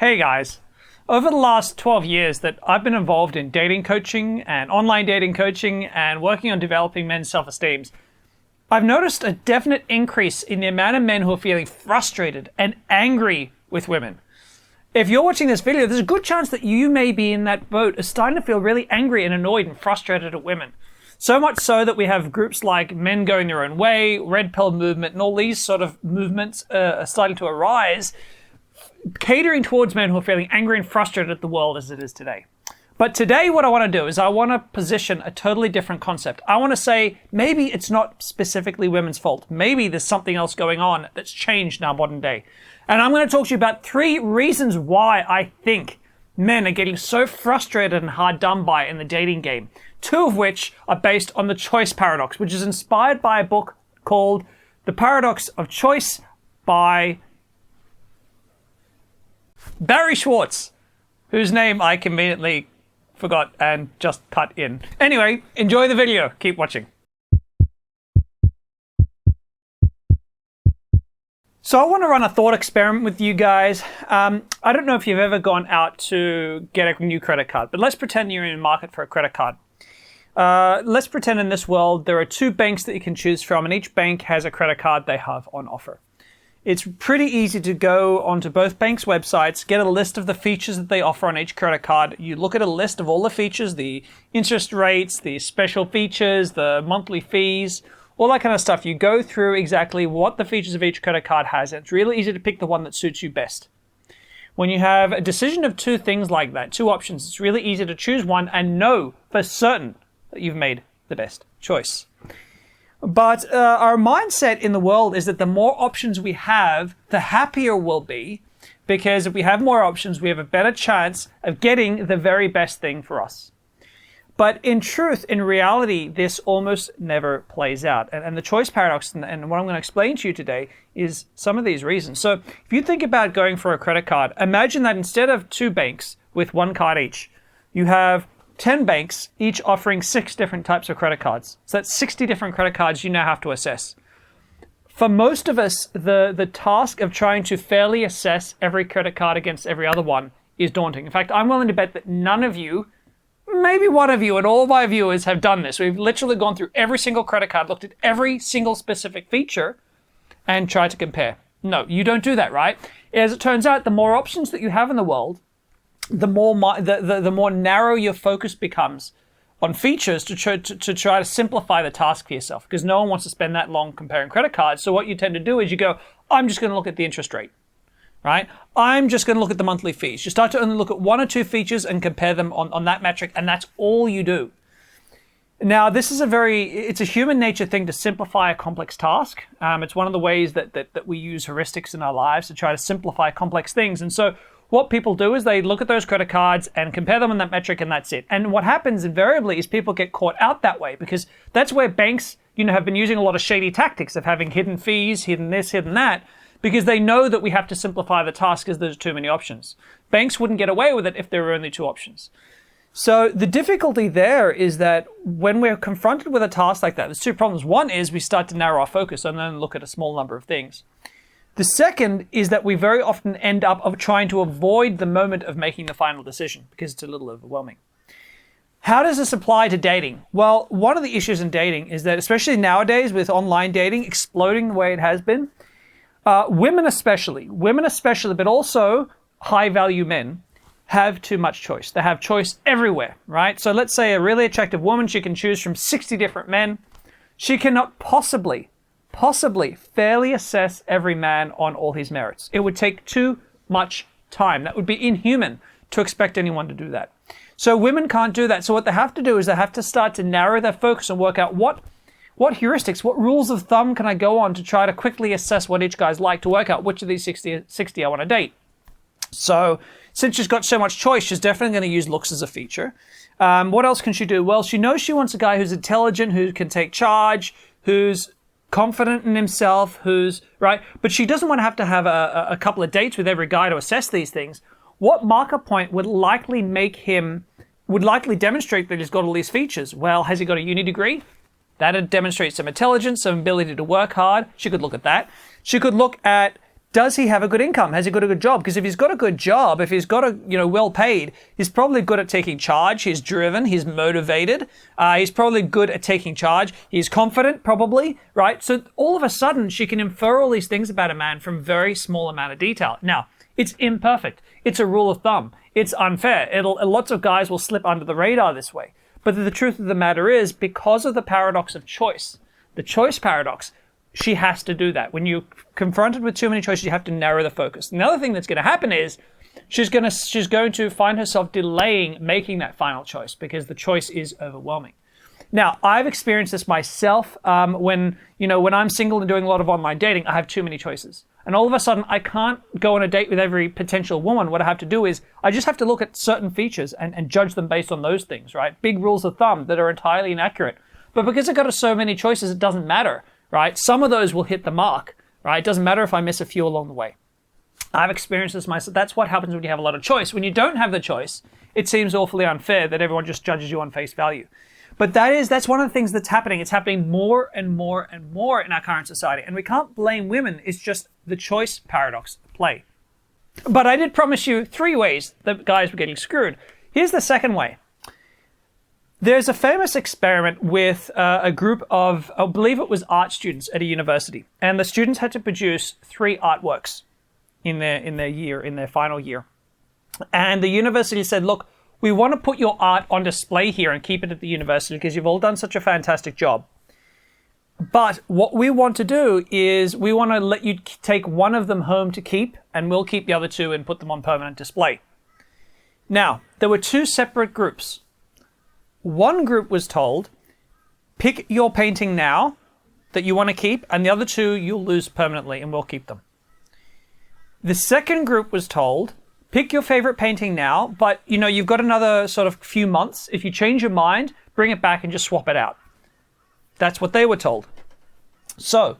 Hey guys, over the last 12 years that I've been involved in dating coaching and online dating coaching and working on developing men's self-esteem, I've noticed a definite increase in the amount of men who are feeling frustrated and angry with women. If you're watching this video, there's a good chance that you may be in that boat, starting to feel really angry and annoyed and frustrated at women. So much so that we have groups like Men Going Their Own Way, Red Pill Movement, and all these sort of movements are starting to arise, catering towards men who are feeling angry and frustrated at the world as it is today. But today what I want to do is I want to position a totally different concept. I want to say maybe it's not specifically women's fault. Maybe there's something else going on that's changed in our modern day. And I'm going to talk to you about 3 reasons why I think men are getting so frustrated and hard done by in the dating game. 2 of which are based on the choice paradox, which is inspired by a book called The Paradox of Choice by Barry Schwartz, whose name I conveniently forgot and just cut in. Anyway, enjoy the video. Keep watching. So I want to run a thought experiment with you guys. I don't know if you've ever gone out to get a new credit card, but let's pretend you're in the market for a credit card. Let's pretend in this world there are 2 banks that you can choose from, and each bank has a credit card they have on offer. It's pretty easy to go onto both banks' websites, get a list of the features that they offer on each credit card. You look at a list of all the features, the interest rates, the special features, the monthly fees, all that kind of stuff. You go through exactly what the features of each credit card has, and it's really easy to pick the one that suits you best. When you have a decision of 2 things like that, 2 options, it's really easy to choose one and know for certain that you've made the best choice. But our mindset in the world is that the more options we have, the happier we'll be, because if we have more options, we have a better chance of getting the very best thing for us. But in truth, in reality, this almost never plays out. And the choice paradox, and what I'm going to explain to you today, is some of these reasons. So if you think about going for a credit card, imagine that instead of 2 banks with 1 card each, you have 10 banks, each offering 6 different types of credit cards. So that's 60 different credit cards you now have to assess. For most of us, the task of trying to fairly assess every credit card against every other one is daunting. In fact, I'm willing to bet that none of you, maybe one of you and all my viewers have done this. We've literally gone through every single credit card, looked at every single specific feature, and tried to compare. No, you don't do that, right? As it turns out, the more options that you have in the world, the more narrow your focus becomes on features to try to simplify the task for yourself, because no one wants to spend that long comparing credit cards. So what you tend to do is you go, I'm just going to look at the interest rate, right? I'm just going to look at the monthly fees. You start to only look at 1 or 2 features and compare them on that metric, and that's all you do. Now, this is it's a human nature thing to simplify a complex task. It's one of the ways that we use heuristics in our lives to try to simplify complex things. And so what people do is they look at those credit cards and compare them on that metric, and that's it. And what happens invariably is people get caught out that way, because that's where banks, have been using a lot of shady tactics of having hidden fees, hidden this, hidden that, because they know that we have to simplify the task because there's too many options. Banks wouldn't get away with it if there were only 2 options. So the difficulty there is that when we're confronted with a task like that, there's 2 problems. One is we start to narrow our focus and then look at a small number of things. The second is that we very often end up trying to avoid the moment of making the final decision because it's a little overwhelming. How does this apply to dating? Well, one of the issues in dating is that, especially nowadays with online dating exploding the way it has been, women especially, but also high-value men, have too much choice. They have choice everywhere, right? So let's say a really attractive woman, she can choose from 60 different men. She cannot possibly fairly assess every man on all his merits. It would take too much time. That would be inhuman to expect anyone to do that. So women can't do that. So what they have to do is they have to start to narrow their focus and work out what heuristics, what rules of thumb can I go on to try to quickly assess what each guy's like, to work out which of these 60 I want to date. So since she's got so much choice, she's definitely going to use looks as a feature. What else can she do? Well, she knows she wants a guy who's intelligent, who can take charge, who's confident in himself, who's right, but she doesn't want to have a couple of dates with every guy to assess these things. What marker point would likely demonstrate that he's got all these features? Well, has he got a uni degree? That'd demonstrate some intelligence, some ability to work hard. She could look at that. She could look at Does he have a good income? Has he got a good job? Because if he's got a good job, if he's got a, well paid, he's probably good at taking charge. He's driven. He's motivated. He's probably good at taking charge. He's confident, probably, right? So all of a sudden, she can infer all these things about a man from very small amount of detail. Now, it's imperfect. It's a rule of thumb. It's unfair. Lots of guys will slip under the radar this way. But the truth of the matter is, because of the paradox of choice, the choice paradox, she has to do that. When you're confronted with too many choices, you have to narrow the focus. Another thing that's going to happen is she's going to find herself delaying making that final choice because the choice is overwhelming. Now, I've experienced this myself when I'm single and doing a lot of online dating, I have too many choices. And all of a sudden, I can't go on a date with every potential woman. What I have to do is I just have to look at certain features and judge them based on those things, right? Big rules of thumb that are entirely inaccurate. But because I've got so many choices, it doesn't matter. Right? Some of those will hit the mark, right? It doesn't matter if I miss a few along the way. I've experienced this myself. That's what happens when you have a lot of choice. When you don't have the choice, it seems awfully unfair that everyone just judges you on face value. But that's one of the things that's happening. It's happening more and more and more in our current society. And we can't blame women. It's just the choice paradox at play. But I did promise you 3 ways that guys were getting screwed. Here's the second way. There's a famous experiment with a group of, I believe it was art students at a university. And the students had to produce 3 artworks in their final year. And the university said, look, we want to put your art on display here and keep it at the university because you've all done such a fantastic job. But what we want to do is we want to let you take one of them home to keep, and we'll keep the other 2 and put them on permanent display. Now, there were 2 separate groups. One group was told, pick your painting now that you want to keep, and the other 2 you'll lose permanently and we'll keep them. The second group was told, pick your favorite painting now, but you've got another sort of few months. If you change your mind, bring it back and just swap it out. That's what they were told. So,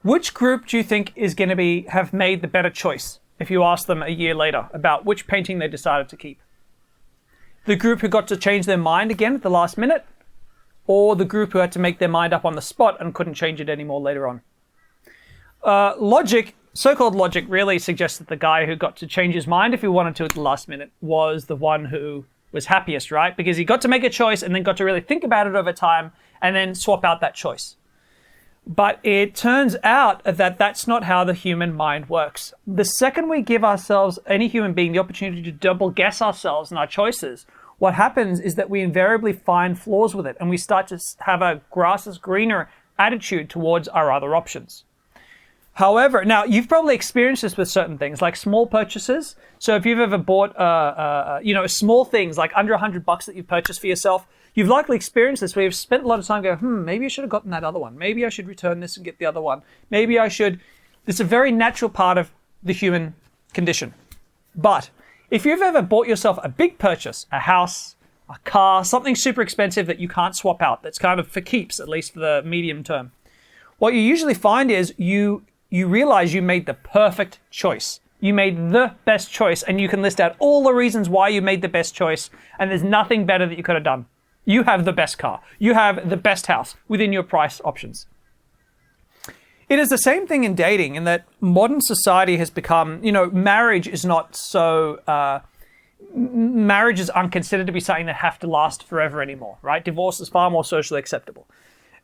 which group do you think is going to have made the better choice if you ask them a year later about which painting they decided to keep? The group who got to change their mind again at the last minute, or the group who had to make their mind up on the spot and couldn't change it anymore later on? So-called logic really suggests that the guy who got to change his mind if he wanted to at the last minute was the one who was happiest, right? Because he got to make a choice and then got to really think about it over time and then swap out that choice. But it turns out that that's not how the human mind works. The second we give ourselves, any human being, the opportunity to double guess ourselves and our choices, what happens is that we invariably find flaws with it and we start to have a grass is greener attitude towards our other options. However, now you've probably experienced this with certain things like small purchases. So if you've ever bought, small things like under $100 that you've purchased for yourself, you've likely experienced this where you've spent a lot of time going, maybe I should have gotten that other one. Maybe I should return this and get the other one. Maybe I should. It's a very natural part of the human condition. But if you've ever bought yourself a big purchase, a house, a car, something super expensive that you can't swap out, that's kind of for keeps, at least for the medium term, what you usually find is you realize you made the perfect choice. You made the best choice, and you can list out all the reasons why you made the best choice, and there's nothing better that you could have done. You have the best car. You have the best house within your price options. It is the same thing in dating in that modern society has become, marriage is not so, marriage is unconsidered to be something that have to last forever anymore, right? Divorce is far more socially acceptable.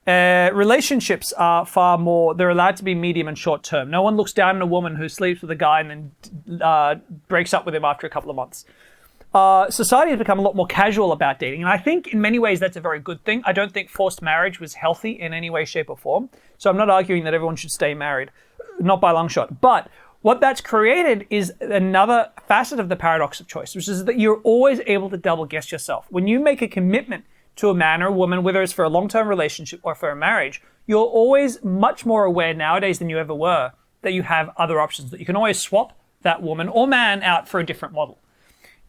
Relationships are far more, they're allowed to be medium and short term. No one looks down on a woman who sleeps with a guy and then breaks up with him after a couple of months. Society has become a lot more casual about dating. And I think in many ways that's a very good thing. I don't think forced marriage was healthy in any way, shape, or form. So I'm not arguing that everyone should stay married, not by a long shot. But what that's created is another facet of the paradox of choice, which is that you're always able to double guess yourself. When you make a commitment to a man or a woman, whether it's for a long-term relationship or for a marriage, you're always much more aware nowadays than you ever were that you have other options, that you can always swap that woman or man out for a different model.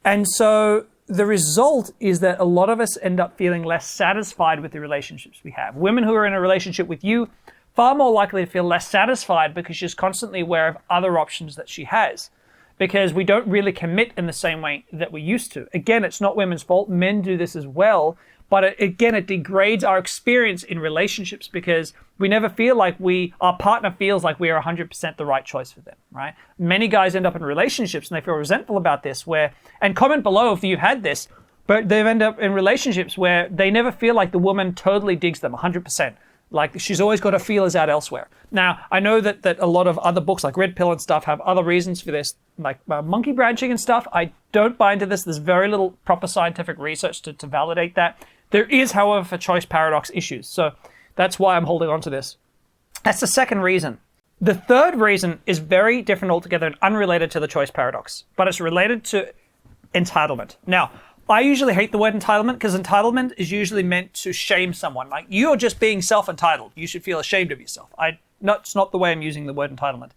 And so the result is that a lot of us end up feeling less satisfied with the relationships we have. Women who are in a relationship with you, far more likely to feel less satisfied because she's constantly aware of other options that she has. Because we don't really commit in the same way that we used to. Again, it's not women's fault. Men do this as well. but it degrades our experience in relationships because we never feel like our partner feels like we are 100% the right choice for them, right? Many guys end up in relationships and they feel resentful about this and comment below if you've had this, but they've ended up in relationships where they never feel like the woman totally digs them 100%. Like she's always got her feelers out elsewhere. Now, I know that a lot of other books like Red Pill and stuff have other reasons for this, like monkey branching and stuff. I don't buy into this. There's very little proper scientific research to validate that. There is, however, for choice paradox issues. So that's why I'm holding on to this. That's the second reason. The third reason is very different altogether and unrelated to the choice paradox, but it's related to entitlement. Now, I usually hate the word entitlement because entitlement is usually meant to shame someone. Like, you're just being self-entitled. You should feel ashamed of yourself. It's not the way I'm using the word entitlement.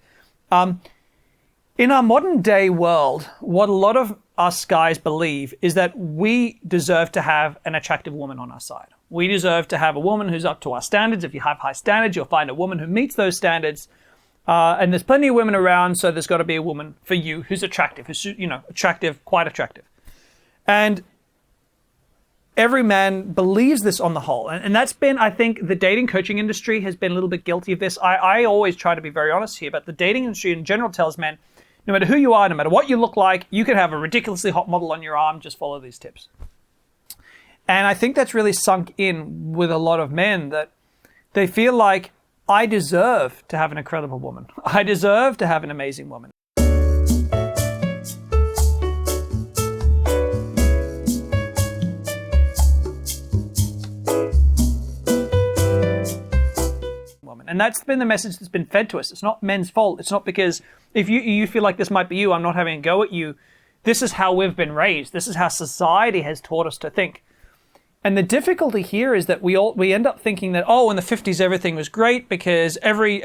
In our modern day world, what a lot of us guys believe is that we deserve to have an attractive woman on our side. We deserve to have a woman who's up to our standards. If you have high standards, you'll find a woman who meets those standards. And there's plenty of women around, so there's got to be a woman for you who's attractive, quite attractive. And every man believes this on the whole. And that's been, I think, the dating coaching industry has been a little bit guilty of this. I always try to be very honest here, but the dating industry in general tells men, no matter who you are, no matter what you look like, you can have a ridiculously hot model on your arm, just follow these tips. And I think that's really sunk in with a lot of men, that they feel like, I deserve to have an incredible woman. I deserve to have an amazing woman. And that's been the message that's been fed to us. It's not men's fault. It's not because if you feel like this might be you, I'm not having a go at you. This is how we've been raised. This is how society has taught us to think. And the difficulty here is that we end up thinking that, in the 50s everything was great because every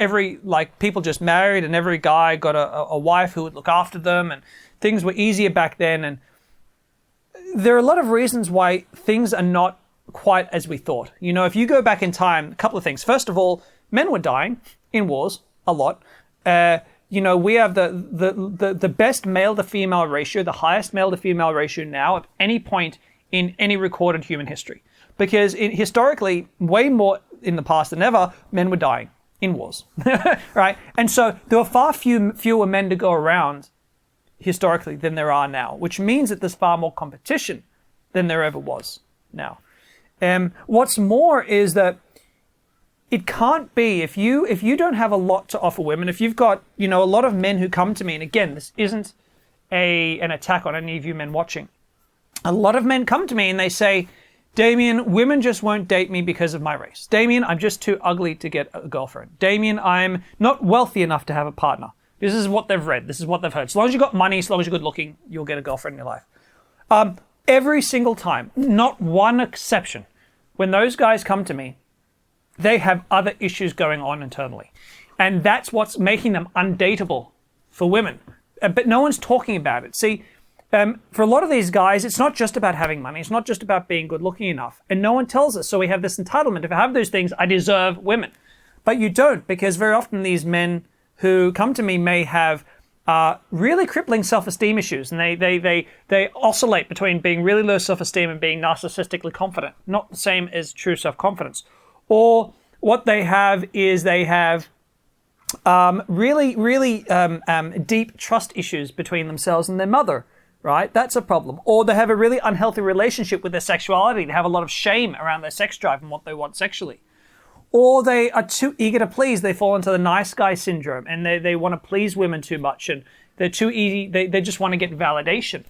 people just married and every guy got a wife who would look after them and things were easier back then. And there are a lot of reasons why things are not quite as we thought. If you go back in time, a couple of things. First of all, men were dying in wars a lot. We have the best male to female ratio, the highest male to female ratio now at any point in any recorded human history. Because historically, way more in the past than ever, men were dying in wars, right? And so there were far fewer men to go around historically than there are now, which means that there's far more competition than there ever was now. What's more is that it can't be, if you don't have a lot to offer women, if you've got, a lot of men who come to me, and again, this isn't an attack on any of you men watching. A lot of men come to me and they say, Damien, women just won't date me because of my race. Damien, I'm just too ugly to get a girlfriend. Damien, I'm not wealthy enough to have a partner. This is what they've read. This is what they've heard. As long as you've got money, as long as you're good looking, you'll get a girlfriend in your life. Every single time, not one exception, when those guys come to me, they have other issues going on internally. And that's what's making them undateable for women. But no one's talking about it. See, for a lot of these guys, it's not just about having money. It's not just about being good looking enough. And no one tells us. So we have this entitlement. If I have those things, I deserve women. But you don't, because very often these men who come to me may have really crippling self-esteem issues. And they oscillate between being really low self-esteem and being narcissistically confident. Not the same as true self-confidence. Or what they have is they have really deep trust issues between themselves and their mother. Right? That's a problem. Or they have a really unhealthy relationship with their sexuality. They have a lot of shame around their sex drive and what they want sexually. Or they are too eager to please. They fall into the nice guy syndrome and they want to please women too much and they're too easy. They just want to get validation.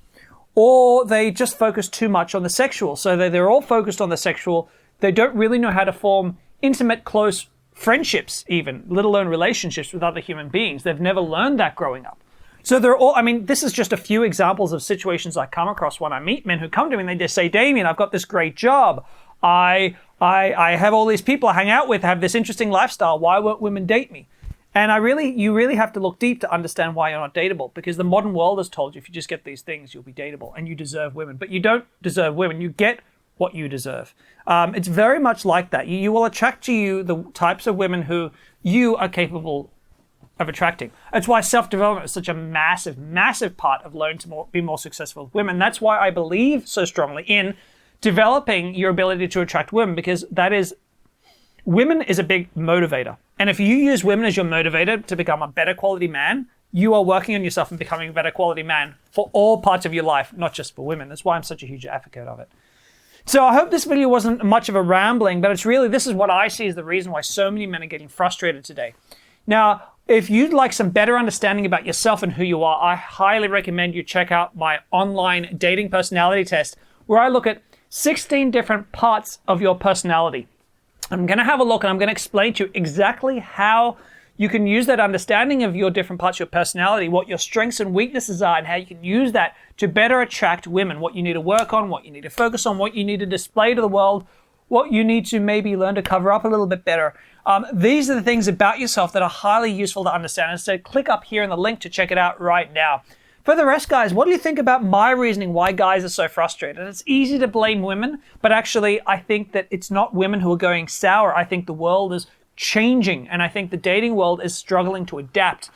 Or they just focus too much on the sexual. So they're all focused on the sexual. They don't really know how to form intimate, close friendships even, let alone relationships with other human beings. They've never learned that growing up. So they're all, this is just a few examples of situations I come across when I meet men who come to me and they just say, Damien, I've got this great job. I have all these people I hang out with, have this interesting lifestyle. Why won't women date me? And you really have to look deep to understand why you're not dateable, because the modern world has told you if you just get these things, you'll be dateable and you deserve women. But you don't deserve women. You get what you deserve. It's very much like that. You will attract to you the types of women who you are capable of attracting. That's why self-development is such a massive, massive part of learning to be more successful with women. That's why I believe so strongly in developing your ability to attract women, because women is a big motivator. And if you use women as your motivator to become a better quality man, you are working on yourself and becoming a better quality man for all parts of your life, not just for women. That's why I'm such a huge advocate of it. So I hope this video wasn't much of a rambling, but this is what I see as the reason why so many men are getting frustrated today. Now, if you'd like some better understanding about yourself and who you are, I highly recommend you check out my online dating personality test, where I look at 16 different parts of your personality. I'm going to have a look and I'm going to explain to you exactly how you can use that understanding of your different parts of your personality, what your strengths and weaknesses are, and how you can use that to better attract women, what you need to work on, what you need to focus on, what you need to display to the world, what you need to maybe learn to cover up a little bit better. These are the things about yourself that are highly useful to understand. And so click up here in the link to check it out right now. For the rest, guys, what do you think about my reasoning why guys are so frustrated? It's easy to blame women, but actually I think that it's not women who are going sour. I think the world is changing, and I think the dating world is struggling to adapt,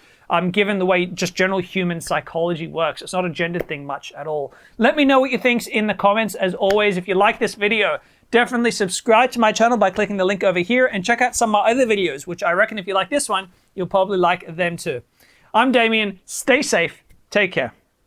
given the way just general human psychology works. It's not a gender thing much at all. Let me know what you think in the comments. As always, if you like this video, definitely subscribe to my channel by clicking the link over here, and check out some of my other videos, which I reckon if you like this one, you'll probably like them too. I'm Damien. Stay safe. Take care.